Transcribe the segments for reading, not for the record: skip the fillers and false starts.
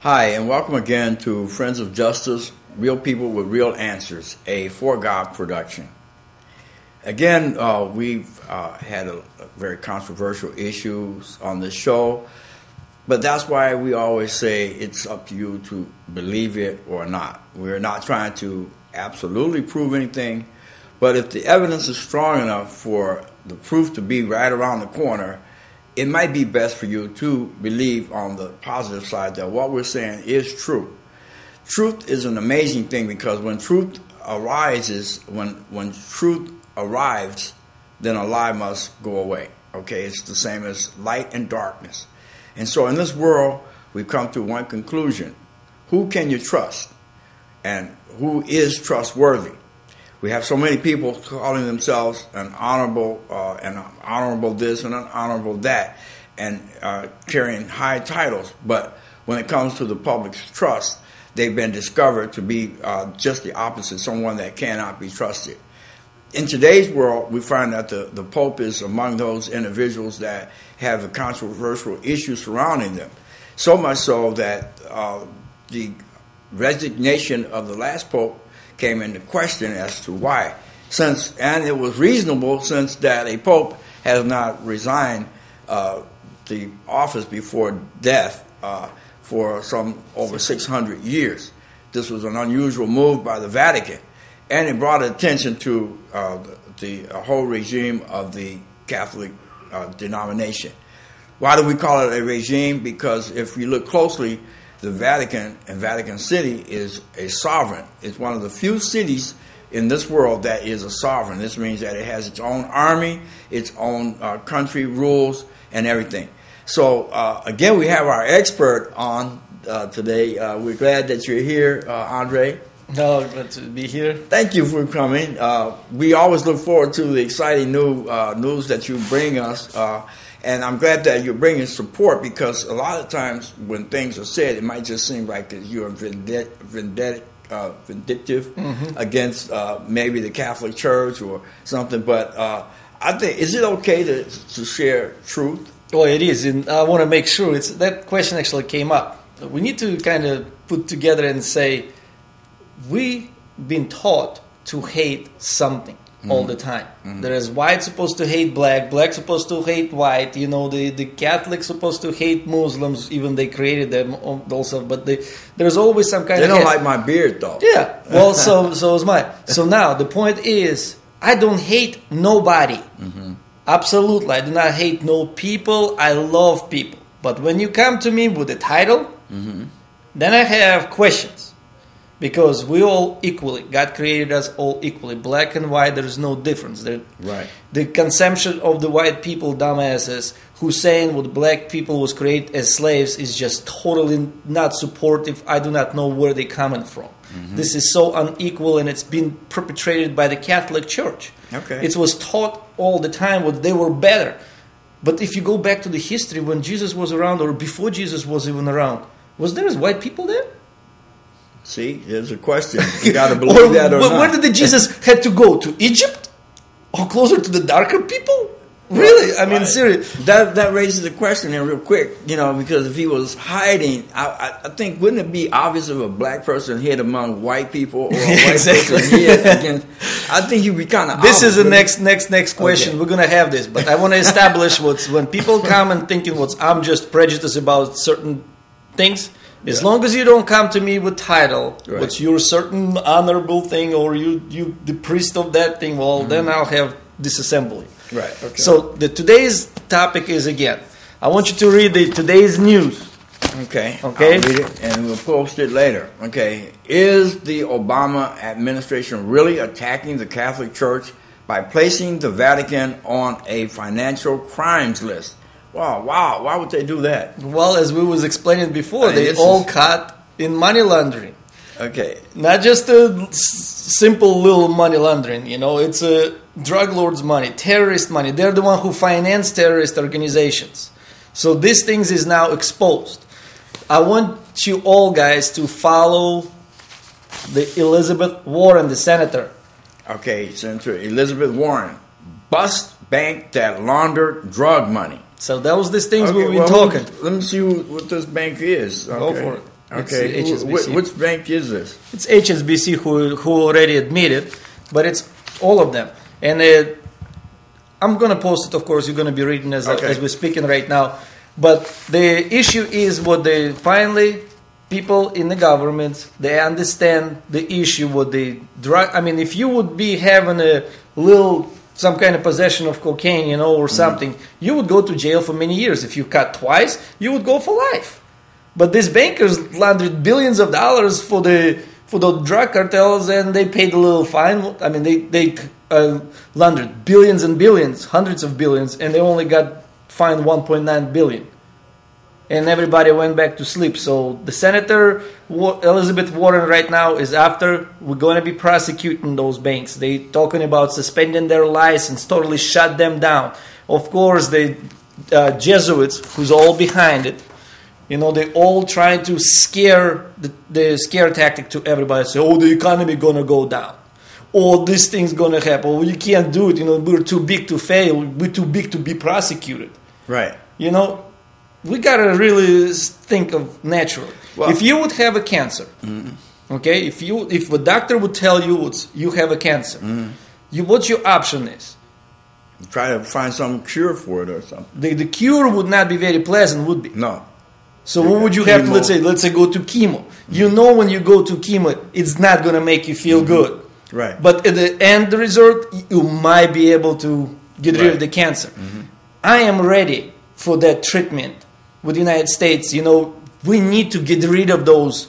Hi, and welcome again to Friends of Justice, Real People with Real Answers, a For God production. Again, we've had a very controversial issues on this show, but that's why we always say it's up to you to believe it or not. We're not trying to absolutely prove anything, but if the evidence is strong enough for the proof to be right around the corner, it might be best for you to believe on the positive side that what we're saying is true. Truth is an amazing thing because when truth arises, when truth arrives, then a lie must go away. Okay, it's the same as light and darkness. And so in this world, we've come to one conclusion. Who can you trust? And who is trustworthy? We have so many people calling themselves an honorable this and an honorable that, and carrying high titles. But when it comes to the public's trust, they've been discovered to be just the opposite, someone that cannot be trusted. In today's world, we find that the Pope is among those individuals that have a controversial issue surrounding them. So much so that the resignation of the last Pope came into question as to why. And it was reasonable since that a Pope has not resigned the office before death for some over 600 years. This was an unusual move by the Vatican, and it brought attention to the whole regime of the Catholic denomination. Why do we call it a regime? Because if you look closely, the Vatican and Vatican City is a sovereign. It's one of the few cities in this world that is a sovereign. This means that it has its own army, its own country rules, and everything. So, again, we have our expert on today. We're glad that you're here, Andre. No, glad to be here. Thank you for coming. We always look forward to the exciting news that you bring us. And I'm glad that you're bringing support because a lot of times when things are said, it might just seem like you're vindictive against maybe the Catholic Church or something. But I think, is it okay to share truth? Well, it is. And I want to make sure that question actually came up. We need to kind of put together and say, we've been taught to hate something. All the time. There is white supposed to hate black supposed to hate white. You know, the Catholics supposed to hate Muslims, even they created them also. But there's always some kind of... They don't like my beard, though. Yeah, well, so is mine. So now, the point is, I don't hate nobody. Absolutely. I do not hate no people. I love people. But when you come to me with a title, then I have questions. Because we all equally, God created us all equally. Black and white, there is no difference. Right. The consumption of the white people, dumbasses, who saying what black people was created as slaves is just totally not supportive. I do not know where they're coming from. This is so unequal, and it's been perpetrated by the Catholic Church. Okay. It was taught all the time that they were better. But if you go back to the history, when Jesus was around, or before Jesus was even around, was there white people there? See, there's a question. You got to believe that or not. Where did Jesus had to go? To Egypt? Or closer to the darker people? Really? I mean, seriously. That raises the question then real quick, you know, because if he was hiding, I think, wouldn't it be obvious if a black person hid among white people or a white person hid against... I think he'd be kind of obvious. This is the next question. Okay. We're going to have this. But I want to establish when people come and thinking I'm just prejudiced about certain things... As long as you don't come to me with title, what's your certain honorable thing, or you the priest of that thing, well, then I'll have disassembly. Right. Okay. So today's topic is, again, I want you to read today's news. Okay. I'll read it, and we'll post it later. Okay. Is the Obama administration really attacking the Catholic Church by placing the Vatican on a financial crimes list? Wow, why would they do that? Well, as we was explaining before, they all caught in money laundering. Okay. Not just a simple little money laundering, you know, it's a drug lord's money, terrorist money. They're the one who finance terrorist organizations. So these things is now exposed. I want you all guys to follow the Elizabeth Warren, the senator. Okay, Senator Elizabeth Warren. Bust bank that laundered drug money. So that was these things we've been talking. Let me see what this bank is. Okay. Go for it. Okay. It's HSBC. Which bank is this? It's HSBC who already admitted, but it's all of them. And I'm going to post it, of course. You're going to be reading as we're speaking right now. But the issue is what they finally, people in the government, they understand the issue, what they drug. I mean, if you would be having a little, some kind of possession of cocaine, or something, you would go to jail for many years. If you cut twice, you would go for life. But these bankers laundered billions of dollars for the drug cartels, and they paid a little fine. I mean, they laundered billions and billions, hundreds of billions, and they only got fined 1.9 billion. And everybody went back to sleep. So the Senator Elizabeth Warren right now is after. We're going to be prosecuting those banks. They talking about suspending their license, totally shut them down. Of course, the Jesuits, who's all behind it, they all trying to scare the scare tactic to everybody. Say, the economy gonna go down, or this thing's gonna happen. Or you can't do it. We're too big to fail. We're too big to be prosecuted. Right. We gotta really think of naturally. Well, if you would have a cancer, okay, if a doctor would tell you you have a cancer, what's your option is? Try to find some cure for it or something. The cure would not be very pleasant, would be? No. So what would you have to, let's say go to chemo? When you go to chemo, it's not going to make you feel good. Right. But at the end result, you might be able to get rid of the cancer. I am ready for that treatment with the United States. We need to get rid of those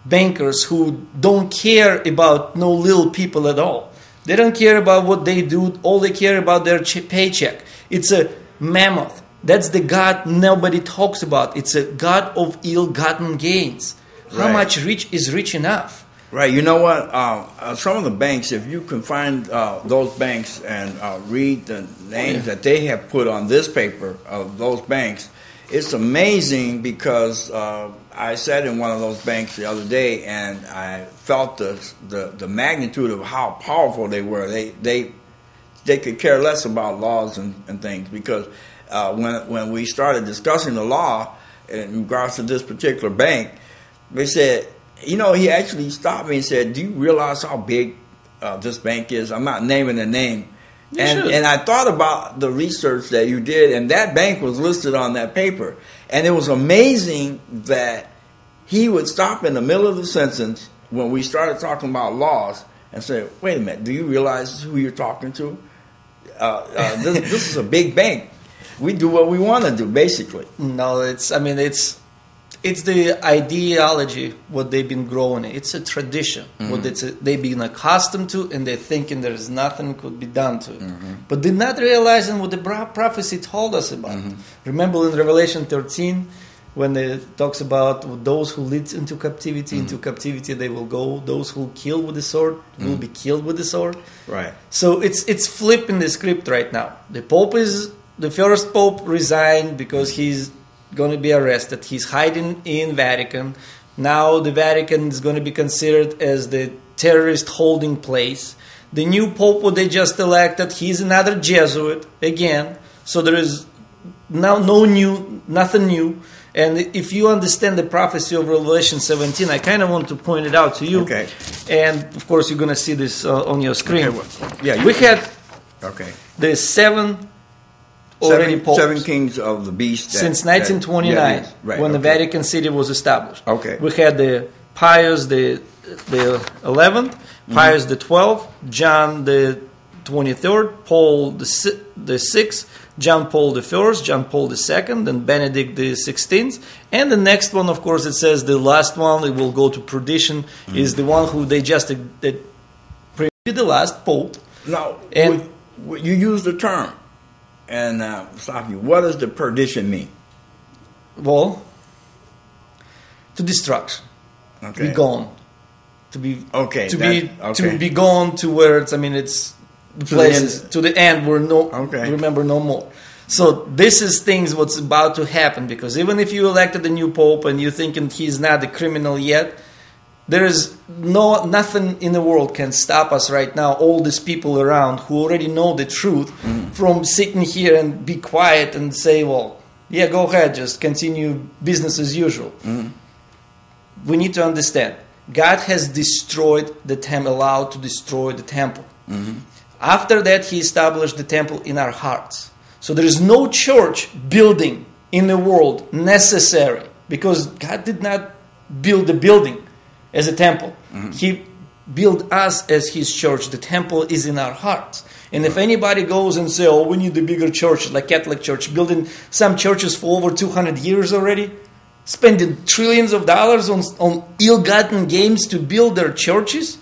bankers who don't care about no little people at all. They don't care about what they do. All they care about their paycheck. It's a mammoth. That's the God nobody talks about. It's a God of ill-gotten gains. How much is rich enough? Right. You know what? Some of the banks, if you can find those banks and read the names that they have put on this paper of those banks, it's amazing because I sat in one of those banks the other day and I felt the magnitude of how powerful they were. They could care less about laws and things because when we started discussing the law in regards to this particular bank, they said, he actually stopped me and said, do you realize how big this bank is? I'm not naming the name. And I thought about the research that you did, and that bank was listed on that paper. And it was amazing that he would stop in the middle of the sentence when we started talking about laws and say, wait a minute, do you realize who you're talking to? This is a big bank. We do what we want to do, basically. No, it's the ideology, what they've been growing. It's a tradition, what they've been accustomed to, and they're thinking there's nothing could be done to it. But they're not realizing what the prophecy told us about. Remember in Revelation 13, when it talks about those who lead into captivity they will go. Those who kill with the sword will be killed with the sword. Right. So it's flipping the script right now. The first Pope resigned because he's going to be arrested. He's hiding in Vatican. Now the Vatican is going to be considered as the terrorist holding place. The new Pope, what they just elected, he's another Jesuit again. So there is now nothing new. And if you understand the prophecy of Revelation 17, I kind of want to point it out to you. Okay. And of course, you're going to see this on your screen. Okay, we had the seven kings of the beast since 1929, when the Vatican City was established. Okay. We had the Pius the 11th, Pius the 12th, John the 23rd, Paul the 6th, John Paul the 1st, John Paul the 2nd, and Benedict the 16th. And the next one, of course, it says the last one, it will go to perdition, is the one who they just the last Pope. Now, and you use the term. And stop you. What does the perdition mean? Well, to destruction, to be gone, to be gone to where it's. It's the places to the end where remember no more. So this is things what's about to happen, because even if you elected a new Pope and you're thinking he's not a criminal yet, there is nothing in the world can stop us right now, all these people around who already know the truth, from sitting here and be quiet and say, well, yeah, go ahead, just continue business as usual. we need to understand, God has destroyed the temple, allowed to destroy the temple. Mm-hmm. After that, He established the temple in our hearts. So there is no church building in the world necessary, because God did not build the building as a temple. Mm-hmm. He built us as His church. The temple is in our hearts. And if anybody goes and say, oh, we need a bigger church, like Catholic Church, building some churches for over 200 years already, spending trillions of dollars on ill-gotten gains to build their churches,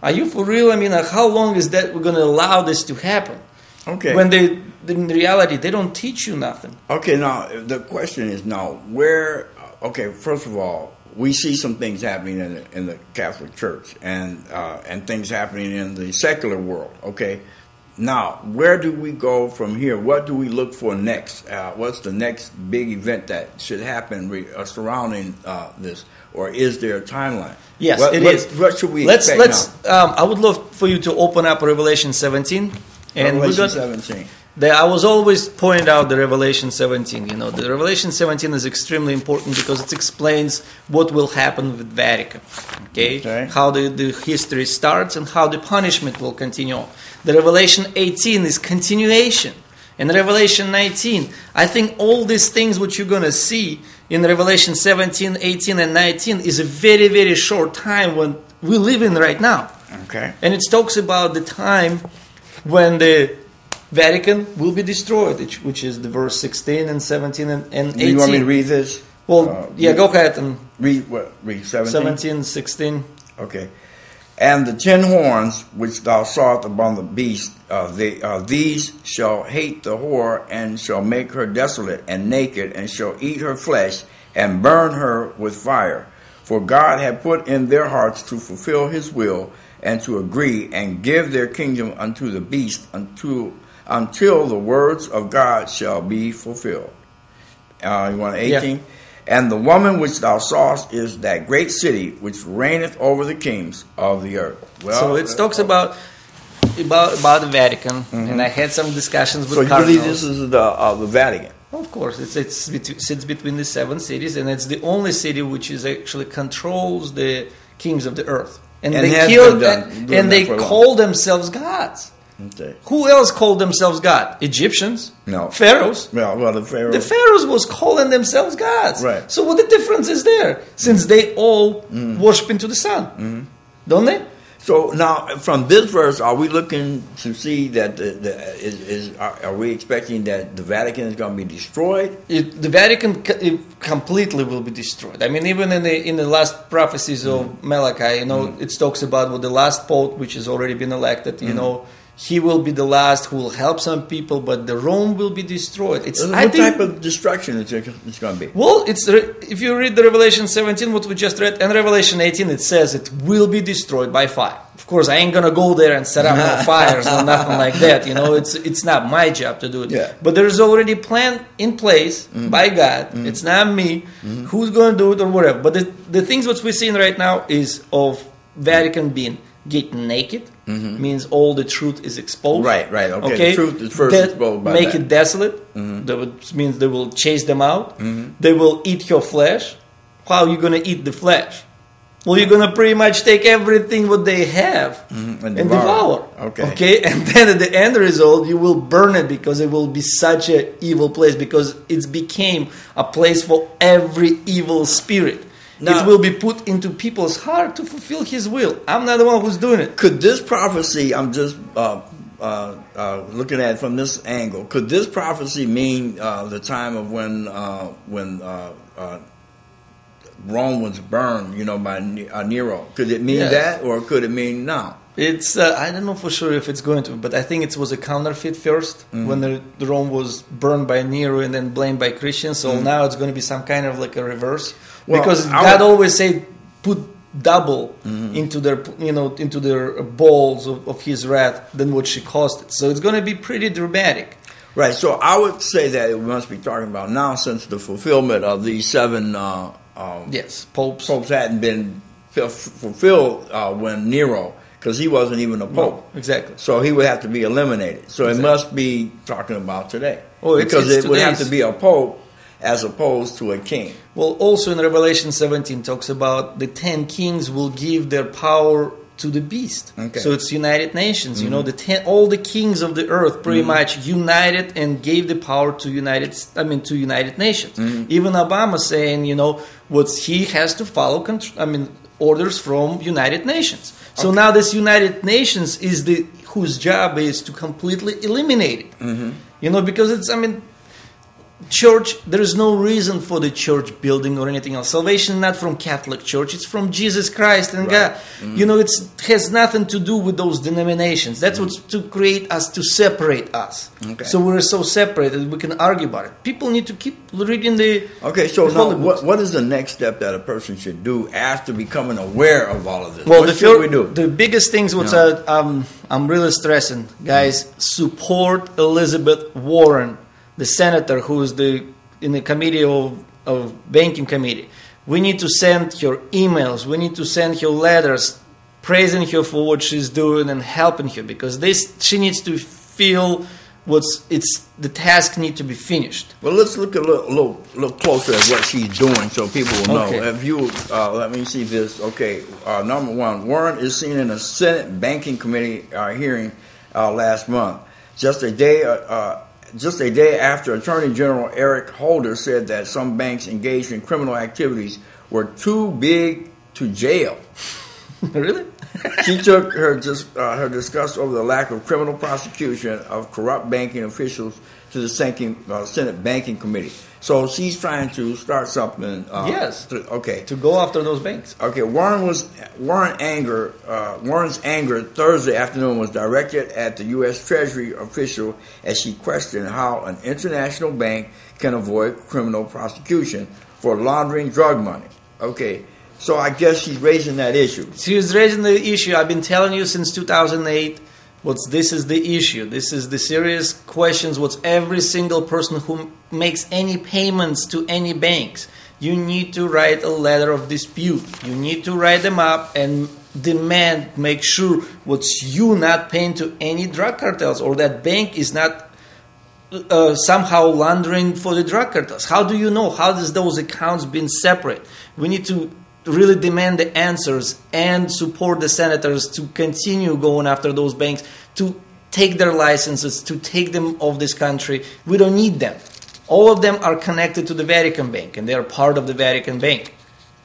are you for real? I mean, how long is that we're going to allow this to happen? Okay. When in reality, they don't teach you nothing. Okay, now, the question is now, where, okay, first of all, we see some things happening in the Catholic Church and things happening in the secular world, okay? Now, where do we go from here? What do we look for next? What's the next big event that should happen surrounding this? Or is there a timeline? Yes, it is. What should we expect now? I would love for you to open up Revelation 17. And Revelation 17. I was always pointing out the Revelation 17. You know, the Revelation 17 is extremely important because it explains what will happen with Vatican. Okay? How the history starts and how the punishment will continue on. The Revelation 18 is continuation. And Revelation 19, I think all these things which you're going to see in Revelation 17, 18, and 19 is a very, very short time when we live in right now. Okay. And it talks about the time when the Vatican will be destroyed, which is the verse 16 and 17 and 18. Do you want me to read this? Well, go ahead and read what? Read 17? 17, 16. Okay. And the 10 horns which thou sawest upon the beast, these shall hate the whore, and shall make her desolate and naked, and shall eat her flesh, and burn her with fire. For God had put in their hearts to fulfill His will, and to agree, and give their kingdom unto the beast, until the words of God shall be fulfilled. You want 18? Yeah. And the woman which thou sawest is that great city which reigneth over the kings of the earth. Well, so it talks about the Vatican, and I had some discussions with cardinals. So you believe this is the Vatican? Of course, it sits between the 7 cities, and it's the only city which is actually controls the kings of the earth. And they killed, and they call themselves gods. Okay. Who else called themselves God? Egyptians? No. Pharaohs? Well, the Pharaohs. The Pharaohs was calling themselves gods. Right. So what the difference is there? Since they all worship into the sun. Don't they? So now, from this verse, are we looking to see that are we expecting that the Vatican is going to be destroyed? The Vatican completely will be destroyed. I mean, even in the last prophecies of Malachi, it talks about what the last pope, which has already been elected, he will be the last who will help some people, but the Rome will be destroyed. What type of destruction it's going to be? Well, if you read the Revelation 17, what we just read, and Revelation 18, it says it will be destroyed by fire. Of course, I ain't going to go there and set up no fires or nothing like that. It's not my job to do it. Yeah. But there's already a plan in place by God. It's not me who's going to do it or whatever. But the things what we're seeing right now is of Vatican being getting naked. Means all the truth is exposed. Right. Okay. The truth is first exposed by make that. it desolate. That means they will chase them out. They will eat your flesh. How are you going to eat the flesh? Well, you're going to pretty much take everything what they have and devour. Okay. And then at the end result, you will burn it because it will be such an evil place, because it became a place for every evil spirit. Now, it will be put into people's heart to fulfill His will. I'm not the one who's doing it. Could this prophecy, I'm just looking at it from this angle, could this prophecy mean the time of when Rome was burned, by Nero? Could it mean that, or could it mean now? It's I don't know for sure if it's going to, but I think it was a counterfeit first when the Rome was burned by Nero and then blamed by Christians. So now it's going to be some kind of like a reverse, because God always said put double into their balls of His wrath than what she costed. So it's going to be pretty dramatic. Right. So I would say that we must be talking about now, since the fulfillment of these 7 popes hadn't been fulfilled when Nero. Because he wasn't even a pope. No, exactly. So he would have to be eliminated. So It must be talking about today. Oh, because it would have to be a pope as opposed to a king. Well, also in Revelation 17 talks about the 10 kings will give their power to the beast. Okay. So it's United Nations. You know, all the kings of the earth pretty much united and gave the power to United Nations. Even Obama saying, you know, what he has to follow orders from United Nations. So now this United Nations is whose job is to completely eliminate it. You know, because it's, church, there is no reason for the church building or anything else. Salvation is not from Catholic Church, it's from Jesus Christ and God. You know, it has nothing to do with those denominations. That's what's to create us, to separate us. So we're so separated, we can argue about it. People need to keep reading the so the now Holy Books. what is the next step that a person should do after becoming aware of all of this? Well, what should we do? The biggest things which I'm really stressing, guys, support Elizabeth Warren, the senator who is in the committee of banking committee. We need to send her emails. We need to send her letters praising her for what she's doing and helping her, because she needs to feel the task need to be finished. Well, let's look a little closer at what she's doing so people will know. Okay. If you let me see this. Okay, number one, Warren is seen in a Senate Banking Committee hearing last month. Just a day after Attorney General Eric Holder said that some banks engaged in criminal activities were too big to jail. Really? She took her disgust over the lack of criminal prosecution of corrupt banking officials to the Senate Banking Committee. So she's trying to start something. Yes. To go after those banks. Okay. Warren's anger Thursday afternoon was directed at the U.S. Treasury official as she questioned how an international bank can avoid criminal prosecution for laundering drug money. Okay. So I guess she's raising that issue. She's raising the issue. I've been telling you since 2008. This is the issue. This is the serious questions. What's every single person who makes any payments to any banks, you need to write a letter of dispute. You need to write them up and demand, make sure what's you not paying to any drug cartels, or that bank is not somehow laundering for the drug cartels. How do you know? How does those accounts been separate? We need to really demand the answers and support the senators to continue going after those banks, to take their licenses, to take them off this country. We don't need them. All of them are connected to the Vatican Bank, and they are part of the Vatican Bank.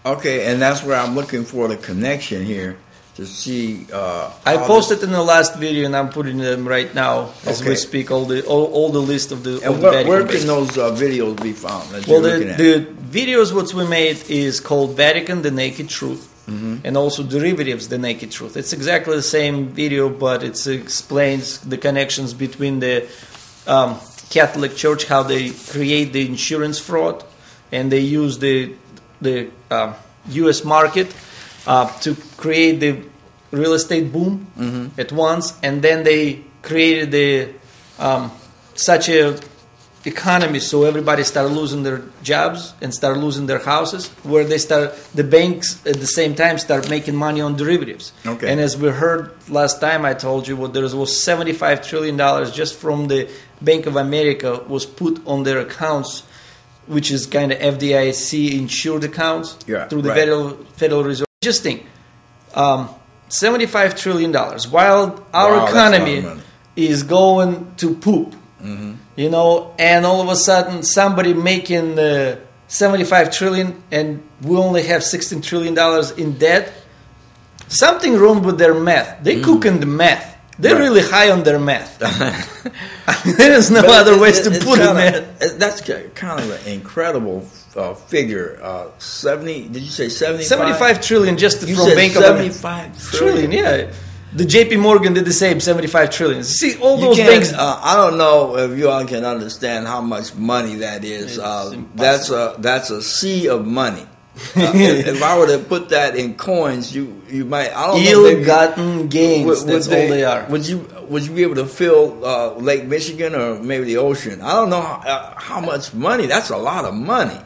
Okay, and that's where I'm looking for the connection here to see. I posted in the last video, and I'm putting them right now as we speak. All the list of the. And where can those videos be found? The videos what we made is called Vatican: The Naked Truth, and also Derivatives: The Naked Truth. It's exactly the same video, but it explains the connections between the Catholic Church, how they create the insurance fraud, and they use the U.S. market to create the real estate boom at once, and then they created such a economy so everybody started losing their jobs and start losing their houses, where the banks at the same time start making money on derivatives. And as we heard last time, I told you there was $75 trillion just from the Bank of America was put on their accounts, which is kind of FDIC insured accounts through the Federal Reserve. Just think, $75 trillion, while our economy is going to poop. You know, and all of a sudden somebody making $75 trillion and we only have $16 trillion in debt. Something wrong with their math. They cooking the math. They're really high on their math. There's no other ways to put it. That's kind of an incredible figure. 70? Did you say 75? 75 trillion just you from said Bank of America. 75 trillion. Yeah. The JP Morgan did the same, 75 trillion. See, all those banks. I don't know if you all can understand how much money that is. That's a sea of money. If I were to put that in coins, you might. I don't know. Ill-gotten gains. That's all they are. Would you be able to fill Lake Michigan or maybe the ocean? I don't know how much money. That's a lot of money.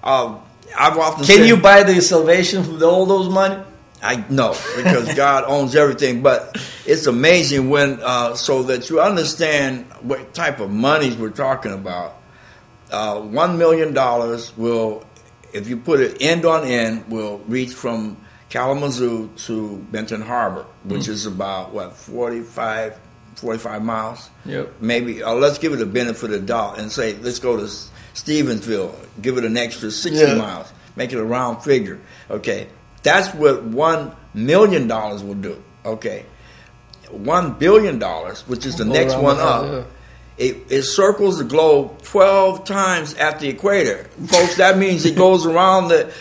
I've often can you buy the salvation with all those money? No, because God owns everything. But it's amazing when so that you understand what type of monies we're talking about. $1 million will, if you put it end on end, will reach from Kalamazoo to Benton Harbor, which is about, 45 miles? Yep. Maybe, let's give it a benefit of the doubt and say, let's go to Stevensville, give it an extra 60 miles, make it a round figure. Okay, that's what $1 million will do. Okay, $1 billion, which is the next one up, it circles the globe 12 times at the equator. Folks, that means it goes around the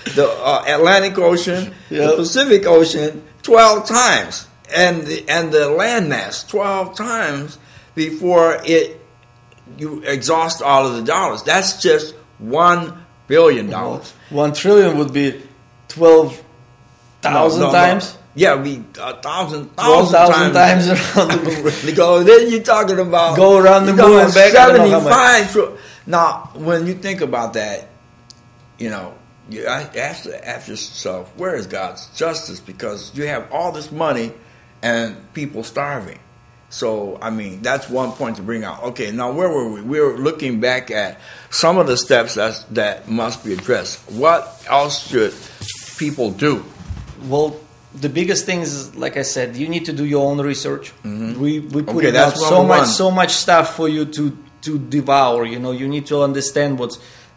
Atlantic Ocean, the Pacific Ocean 12 times, and the landmass 12 times before you exhaust all of the dollars. That's just $1 billion. 1 trillion would be 12,000 times. Yeah, it'd be 1,000 times around the moon. Then you're talking about go around the moon and back. 75. Now, when you think about that, you have to ask yourself, where is God's justice? Because you have all this money and people starving. So, I mean, that's one point to bring out. Okay, now where were we? We were looking back at some of the steps that must be addressed. What else should people do? Well, the biggest thing is, like I said, you need to do your own research. Mm-hmm. We put out so much stuff for you to devour. You need to understand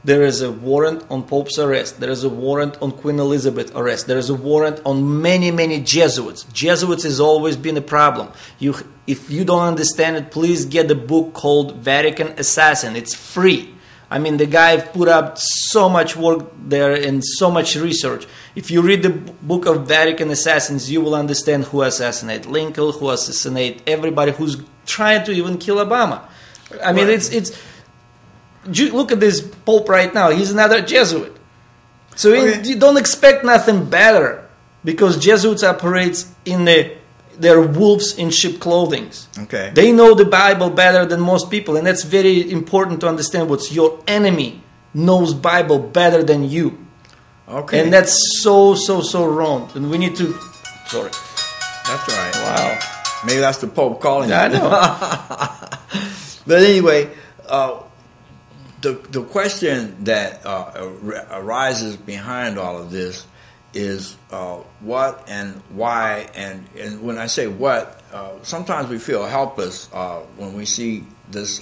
there is a warrant on Pope's arrest. There is a warrant on Queen Elizabeth's arrest. There is a warrant on many Jesuits. Jesuits has always been a problem. If you don't understand it, please get the book called Vatican Assassin. It's free. I mean, the guy put up so much work there and so much research. If you read the book of Vatican Assassins, you will understand who assassinated Lincoln, who assassinated everybody who's trying to even kill Obama. I mean, it's look at this Pope right now. He's another Jesuit. So you don't expect nothing better, because Jesuits operates in they're wolves in sheep clothing. Okay. They know the Bible better than most people, and that's very important to understand. What's your enemy knows Bible better than you. Okay. And that's so wrong. And we need to... Sorry. That's all right. Wow. Maybe that's the Pope calling you. I know. But anyway, the question that arises behind all of this is what and why, and when I say what, sometimes we feel helpless when we see this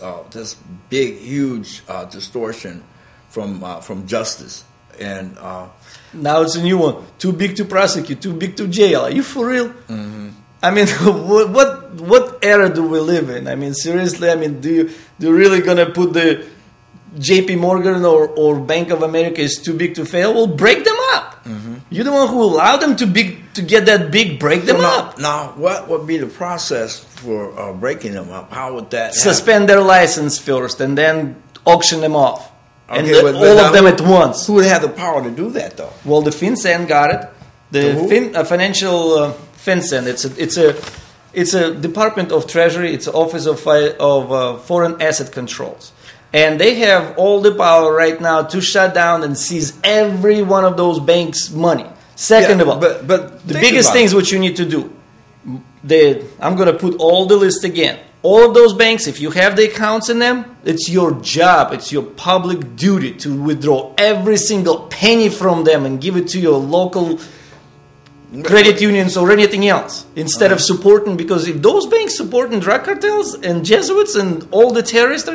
big, huge distortion from justice. And now it's a new one. Too big to prosecute, too big to jail. Are you for real? Mm-hmm. I mean, what era do we live in? I mean, seriously. I mean, do you really gonna put the J.P. Morgan or Bank of America is too big to fail? Well, break them up. Mm-hmm. You're the one who allowed them to get that big. Break them up. Now, what would be the process for breaking them up? How would that suspend their license first and then auction them off? Okay, and all of them at once. Who would have the power to do that, though? Well, the FinCEN got it. The financial FinCEN. It's a Department of Treasury. It's an Office of Foreign Asset Controls, and they have all the power right now to shut down and seize every one of those banks' money. Second of all, but the biggest things what you need to do. I'm going to put all the list again. All of those banks, if you have the accounts in them, it's your job, it's your public duty to withdraw every single penny from them and give it to your local credit unions or anything else, instead of supporting, because if those banks supporting drug cartels and Jesuits and all the terrorists,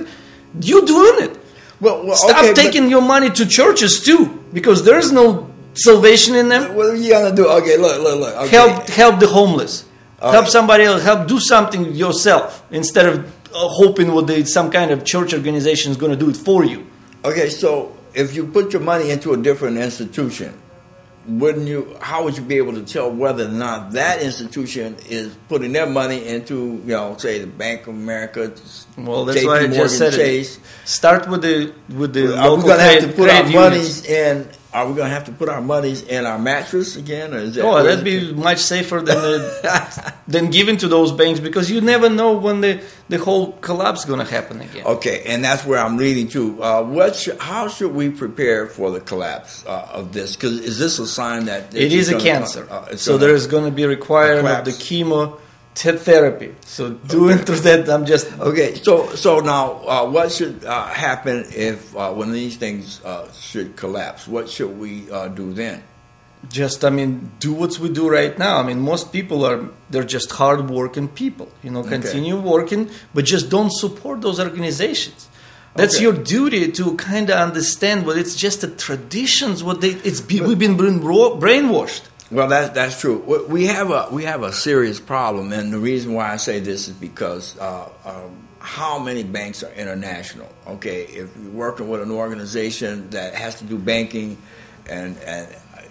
you're doing it. Well, Stop taking your money to churches too, because there's no salvation in them. What are you going to do? Okay, look. Okay. Help the homeless. Help somebody else. Help do something yourself instead of hoping some kind of church organization is going to do it for you. Okay, so if you put your money into a different institution, how would you be able to tell whether or not that institution is putting their money into, say the Bank of America? Well, that's why I just said Chase. It. Start with the Are we going to have to put our monies in? Are we going to have to put our monies in our mattress again? Or is that that'd be much safer than giving to those banks, because you never know when the whole collapse is going to happen again. Okay, and that's where I'm leading to. How should we prepare for the collapse of this? Because is this a sign that it is a cancer? So there is going to be requirement of the chemo therapy. So doing through that, I'm just okay. So now, what should happen if when these things should collapse? What should we do then? just, I mean, do what we do right now. I mean, most people they're just hard-working people. You know, continue working, but just don't support those organizations. That's your duty to kind of understand what it's just the traditions. We've been brainwashed. Well, that's true. We have a serious problem, and the reason why I say this is because how many banks are international? Okay, if you're working with an organization that has to do banking, and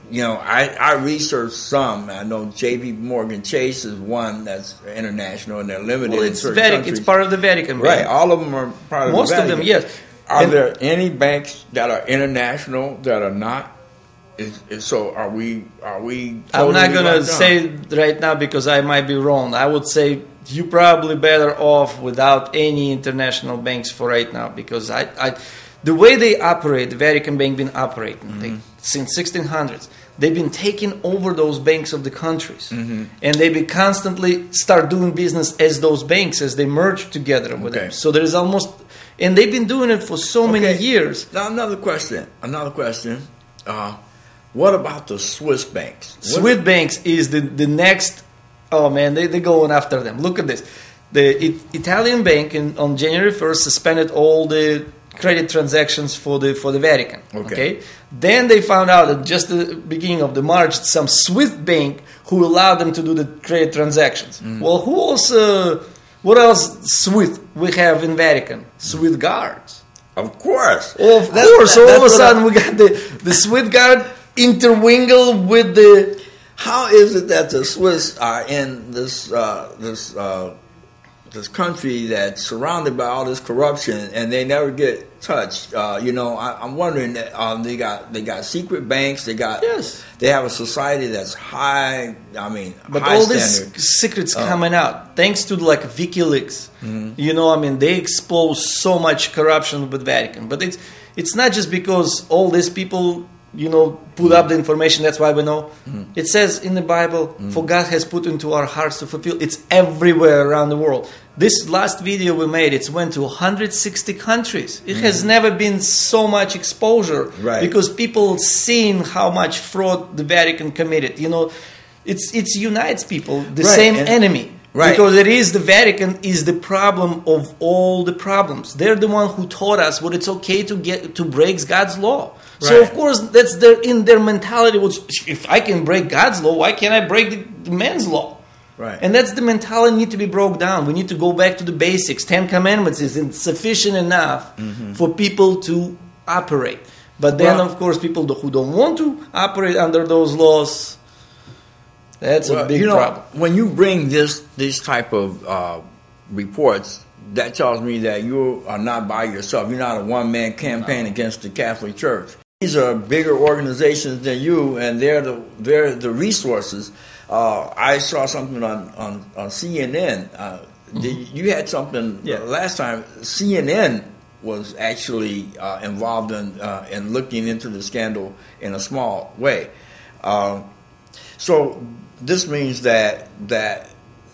you know, I researched some. I know J.P. Morgan Chase is one that's international, and they're limited in certain countries. It's part of the Vatican, right? All of them are part of most the Vatican. Most of them, yes. Are there any banks that are international that are not? So are we? Totally I'm not going to say right now because I might be wrong. I would say you're probably better off without any international banks for right now, because the way they operate, the Vatican Bank been operating since 1600s. They've been taking over those banks of the countries, and they've been constantly start doing business as those banks as they merge together with them. So there is almost, and they've been doing it for so many years. Now another question. What about the Swiss banks? Swiss banks is the next. Oh man, they're going after them. Look at this. The Italian bank on January 1st suspended all the credit transactions for the Vatican. Okay. Then they found out at just the beginning of the March some Swiss bank who allowed them to do the credit transactions. Well, who else? What else? Swiss we have in Vatican? Swiss guards. Of course. All of a sudden we got the Swiss guard intermingled with the. How is it that the Swiss are in this country that's surrounded by all this corruption and they never get touched? I'm wondering that they got secret banks. They have a society that's high. I mean, but high all standard. these secrets coming out thanks to like WikiLeaks. They expose so much corruption with Vatican. But it's not just because all these people put up the information. That's why we know. It says in the Bible, for God has put into our hearts to fulfill. It's everywhere around the world. This last video we made, it's went to 160 countries. It has never been so much exposure because people seeing how much fraud the Vatican committed. It unites people, the same enemy. Because the Vatican is the problem of all the problems. They're the one who taught us what it's okay to break God's law. So of course that's in their mentality. If I can break God's law, why can't I break the man's law? And that's the mentality need to be broke down. We need to go back to the basics. 10 Commandments isn't sufficient enough for people to operate. But then of course people who don't want to operate under those laws, that's a big problem. When you bring these type of reports, that tells me that you are not by yourself. You're not a one-man campaign against the Catholic Church. These are bigger organizations than you, and they're the resources. I saw something on CNN. You had something last time. CNN was actually involved in looking into the scandal in a small way. So this means that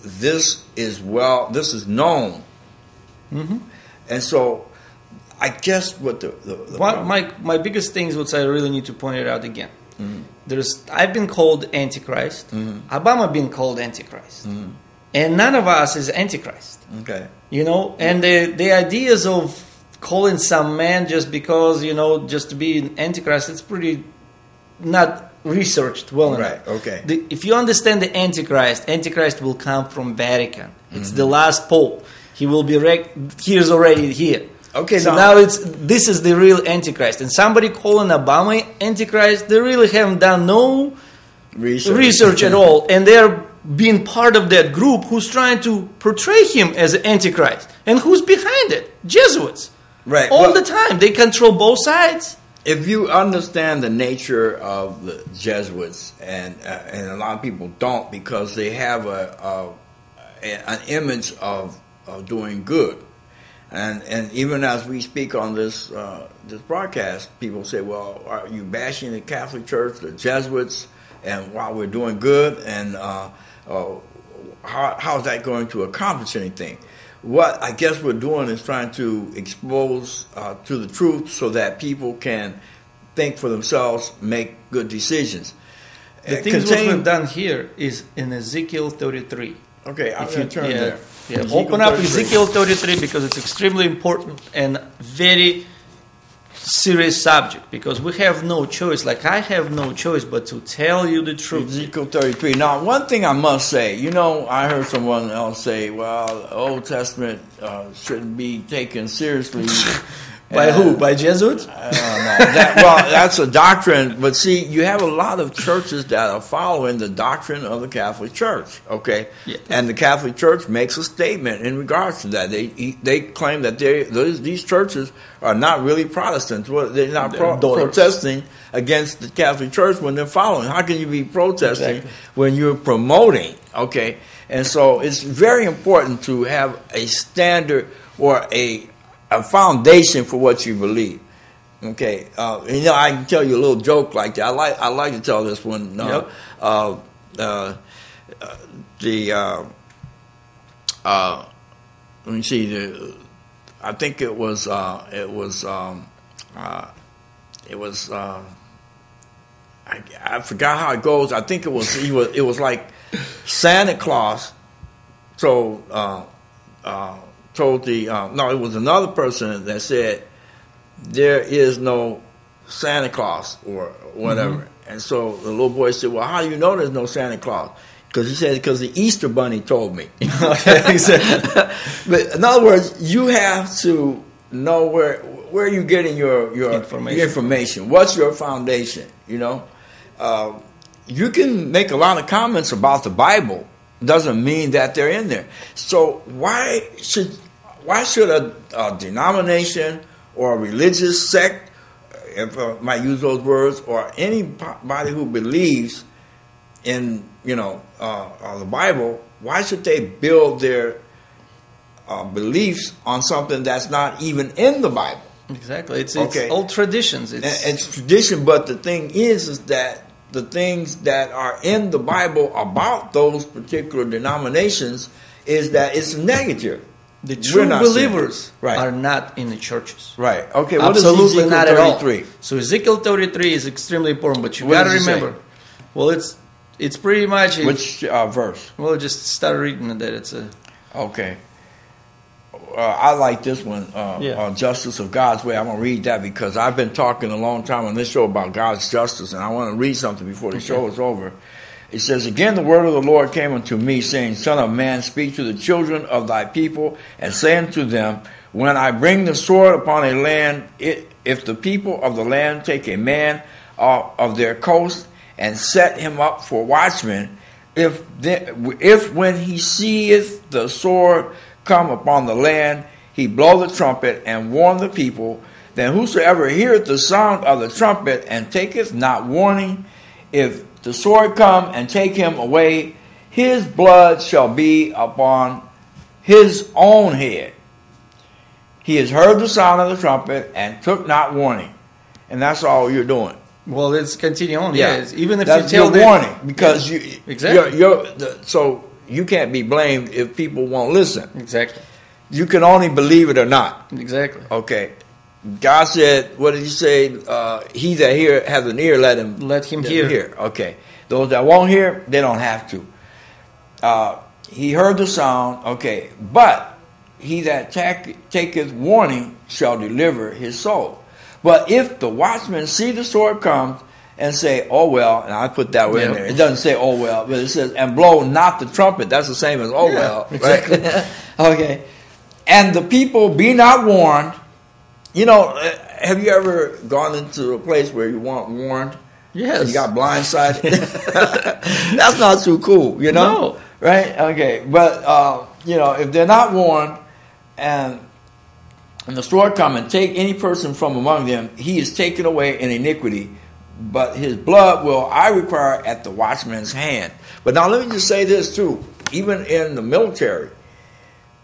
this is known, and so I guess what my biggest things, which I really need to point it out again. I've been called Antichrist. Obama been called Antichrist, and none of us is Antichrist. And the ideas of calling some man just because just to be an Antichrist, it's pretty not researched well enough. If you understand the Antichrist will come from Vatican. It's the last Pope. He will be he's already here. So now this is the real Antichrist. And somebody calling Obama Antichrist, they really haven't done no research at all. And they're being part of that group who's trying to portray him as an Antichrist. And who's behind it? Jesuits. All the time. They control both sides. If you understand the nature of the Jesuits, and a lot of people don't, because they have an image of doing good, and even as we speak on this broadcast, people say, "Well, are you bashing the Catholic Church, the Jesuits, and while we're doing good?" And how is that going to accomplish anything? What I guess we're doing is trying to expose to the truth so that people can think for themselves, make good decisions. The things what we've done here is in Ezekiel 33. Okay, I'm going to turn there. Yeah, open up Ezekiel 33 because it's extremely important and very serious subject, because we have no choice, like I have no choice but to tell you the truth. Ezekiel 33. Now, one thing I must say, I heard someone else say, well, the Old Testament shouldn't be taken seriously. By who? By Jesuits? I don't know. That's a doctrine. But see, you have a lot of churches that are following the doctrine of the Catholic Church. Okay, yeah. And the Catholic Church makes a statement in regards to that. They claim that these churches are not really Protestants. Well, they're not protesting against the Catholic Church when they're following. How can you be protesting when you're promoting? Okay, and so it's very important to have a standard or a foundation for what you believe. Okay, I can tell you a little joke like that. I like to tell this one. Yep. Let me see. I think it was. I forgot how it goes. I think it was like Santa Claus. Told it was another person that said there is no Santa Claus or whatever. Mm-hmm. And so the little boy said, well, how do you know there's no Santa Claus? Because he said, because the Easter Bunny told me. But in other words, you have to know where you're getting your information. What's your foundation? You can make a lot of comments about the Bible. Doesn't mean that they're in there. So why should a denomination or a religious sect, if I might use those words, or anybody who believes in the Bible, why should they build their beliefs on something that's not even in the Bible? Exactly. It's old traditions. It's tradition, but the thing is that the things that are in the Bible about those particular denominations is that it's negative. The true believers are not in the churches. Right. Okay. What absolutely not at all. 33? So Ezekiel 33 is extremely important, but you got to remember. Well, it's pretty much which verse? Well, just start reading that. It's a okay. I like this one, Justice of God's Way. I'm going to read that because I've been talking a long time on this show about God's justice, and I want to read something before the show is over. It says, again, the word of the Lord came unto me, saying, Son of man, speak to the children of thy people, and say unto them, when I bring the sword upon a land, if the people of the land take a man of their coast and set him up for watchman, if when he seeth the sword come upon the land, he blow the trumpet and warn the people, then whosoever heareth the sound of the trumpet and taketh not warning, if the sword come and take him away, his blood shall be upon his own head. He has heard the sound of the trumpet and took not warning. And that's all you're doing. Well, let's continue on. Yeah, even if that's you tell your warning, because exactly. So you can't be blamed if people won't listen. Exactly. You can only believe it or not. Exactly. Okay. God said, what did he say? He that has an ear, let him hear. Okay. Those that won't hear, they don't have to. He heard the sound. Okay. But he that taketh warning shall deliver his soul. But if the watchman see the sword comes and say, oh well, and I put that word in there. It doesn't say oh well, but it says, and blow not the trumpet. That's the same as oh well. Exactly. Right? Okay. And the people be not warned. Have you ever gone into a place where you weren't warned? Yes. And you got blindsided? That's not too cool, No. Right? Okay. But, if they're not warned and the sword come and take any person from among them, he is taken away in iniquity, but his blood will I require at the watchman's hand. But now let me just say this too. Even in the military,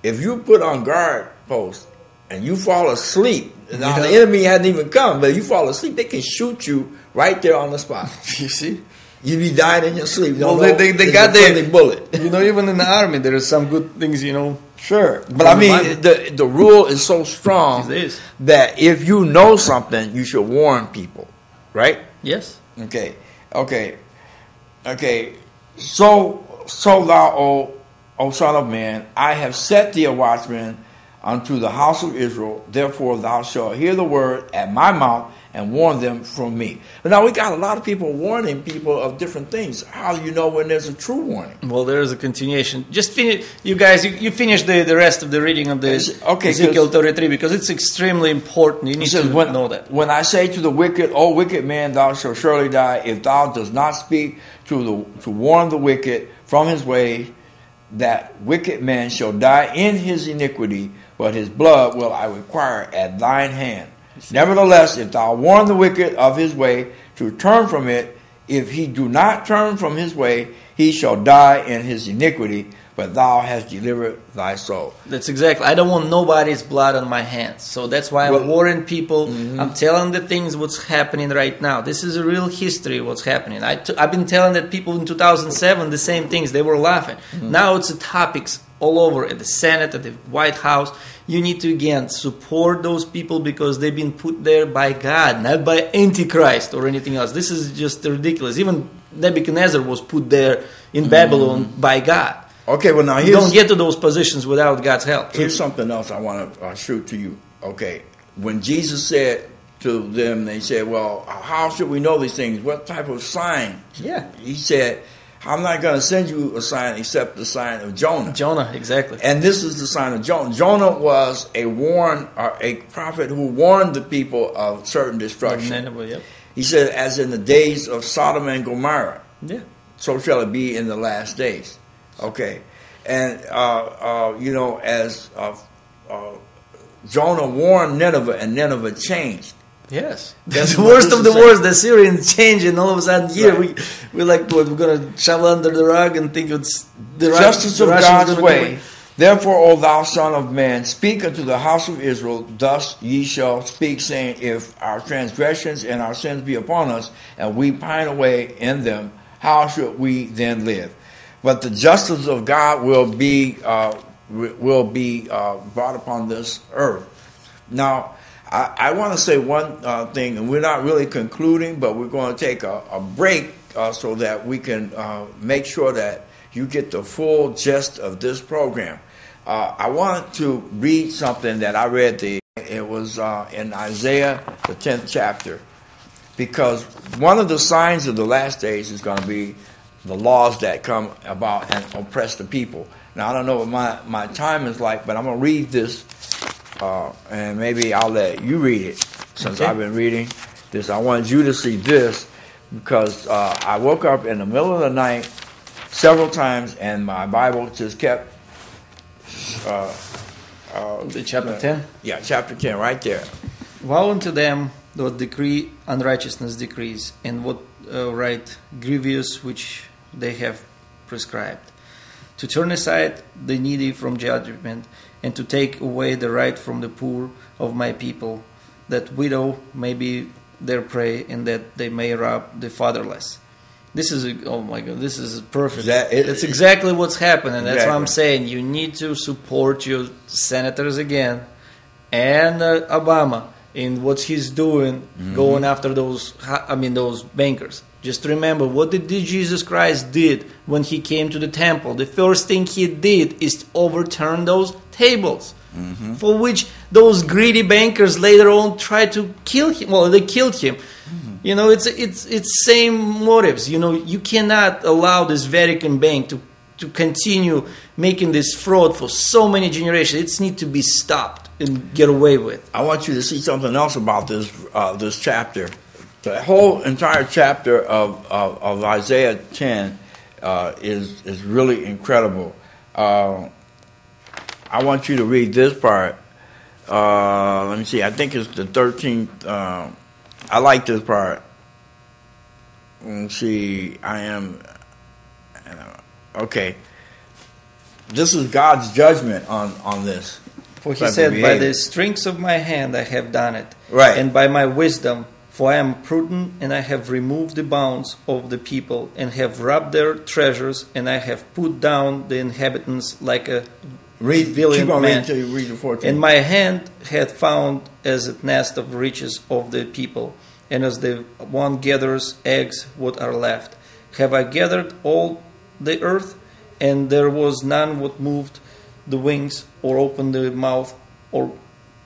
if you put on guard post and you fall asleep, now the enemy hadn't even come, but you fall asleep, they can shoot you right there on the spot. You see? You'd be dying in your sleep. Well, they got the bullet. Even in the army, there are some good things, Sure, but I mean, the rule is so strong that if you know something, you should warn people, right? Yes. Okay. So thou, O son of man, I have set thee a watchman unto the house of Israel. Therefore thou shalt hear the word at my mouth and warn them from me. But now we got a lot of people warning people of different things. How do you know when there's a true warning? Well, there is a continuation. Just finish, you guys. You finish the rest of the reading of the Ezekiel 33 because it's extremely important. You need to know that. When I say to the wicked, O wicked man, thou shalt surely die, if thou dost not speak to warn the wicked from his way, that wicked man shall die in his iniquity, but his blood will I require at thine hand. Nevertheless, if thou warn the wicked of his way to turn from it, if he do not turn from his way, he shall die in his iniquity, but thou hast delivered thy soul. That's exactly. I don't want nobody's blood on my hands. So that's why I'm warning people. Mm-hmm. I'm telling the things what's happening right now. This is a real history what's happening. I've been telling that people in 2007 the same things. They were laughing. Mm-hmm. Now it's topics all over at the Senate, at the White House. You need to, again, support those people because they've been put there by God, not by Antichrist or anything else. This is just ridiculous. Even Nebuchadnezzar was put there in Babylon by God. Okay, well now you don't get to those positions without God's help. Here's something else I want to shoot to you. Okay, when Jesus said to them, they said, well, how should we know these things? What type of sign? Yeah. He said, I'm not going to send you a sign except the sign of Jonah. Jonah, exactly. And this is the sign of Jonah. Jonah was a prophet who warned the people of certain destruction. Nineveh, yep. He said, as in the days of Sodom and Gomorrah, so shall it be in the last days. Okay. And, as Jonah warned Nineveh, and Nineveh changed. Yes, that's the worst of the worst. The Syrians change, and all of a sudden, here we're like, what, we're going to shovel under the rug and think it's the justice of God's way. Therefore, O thou son of man, speak unto the house of Israel. Thus ye shall speak, saying, if our transgressions and our sins be upon us, and we pine away in them, how should we then live? But the justice of God will be brought upon this earth. Now, I want to say one thing, and we're not really concluding, but we're going to take a break so that we can make sure that you get the full gist of this program. I want to read something that I read. It was in Isaiah, the 10th chapter, because one of the signs of the last days is going to be the laws that come about and oppress the people. Now, I don't know what my time is like, but I'm going to read this. And maybe I'll let you read it since I've been reading this. I wanted you to see this because I woke up in the middle of the night several times and my Bible just kept... chapter 10? Yeah, chapter 10, right there. Woe unto them that decree unrighteousness decrees, and what right grievous which they have prescribed, to turn aside the needy from judgment, and to take away the right from the poor of my people, that widow may be their prey, and that they may rob the fatherless. This is, oh my God, this is perfect. That's exactly what's happening. That's what I'm saying. You need to support your senators again, and Obama in what he's doing, going after those bankers. Just remember, what did Jesus Christ did when he came to the temple? The first thing he did is to overturn those tables, for which those greedy bankers later on tried to kill him. Well, they killed him. You know, it's same motives. You know, you cannot allow this Vatican Bank to continue making this fraud for so many generations. It needs to be stopped and get away with. I want you to see something else about this chapter. The whole entire chapter of Isaiah 10 is really incredible. I want you to read this part. Let me see. I think it's the 13th. I like this part. Let's see. Okay. This is God's judgment on this. For he said, by the strength of my hand I have done it. Right. And by my wisdom For I am prudent, and I have removed the bounds of the people, and have robbed their treasures, and I have put down the inhabitants like a valiant man. Till you read the 14th. And my hand hath found as a nest of riches of the people, and as the one gathers eggs what are left. Have I gathered all the earth, and there was none what moved the wings, or opened the mouth, or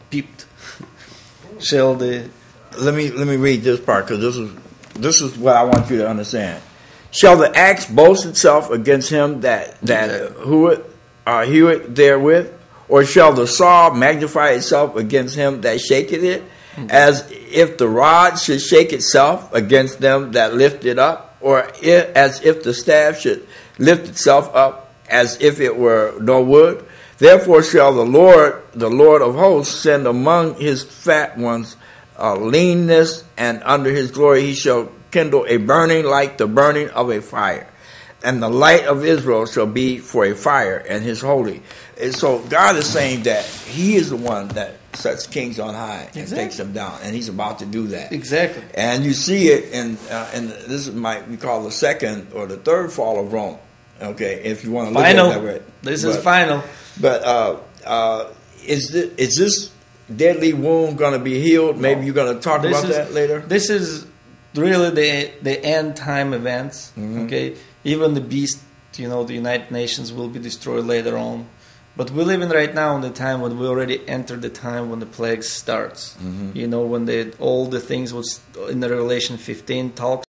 peeped. Shall the... Let me read this part, because this is what I want you to understand. Shall the axe boast itself against him that heweth therewith, or shall the saw magnify itself against him that shaketh it, as if the rod should shake itself against them that lift it up, or as if the staff should lift itself up, as if it were no wood? Therefore shall the Lord of hosts, send among his fat ones leanness, and under his glory he shall kindle a burning like the burning of a fire. And the light of Israel shall be for a fire, and his holy. And so God is saying that he is the one that sets kings on high and takes them down, and he's about to do that. Exactly. And you see it in this might be called the second or the third fall of Rome. Okay, if you want to look at it that way. This is final. But is this deadly wound going to be healed? Maybe you're going to talk about that later. This is really the end time events. Mm-hmm. Okay, even the beast, the United Nations will be destroyed later on. But we're living right now in the time when we already entered the time when the plague starts. Mm-hmm. When all the things was in the Revelation 15 talks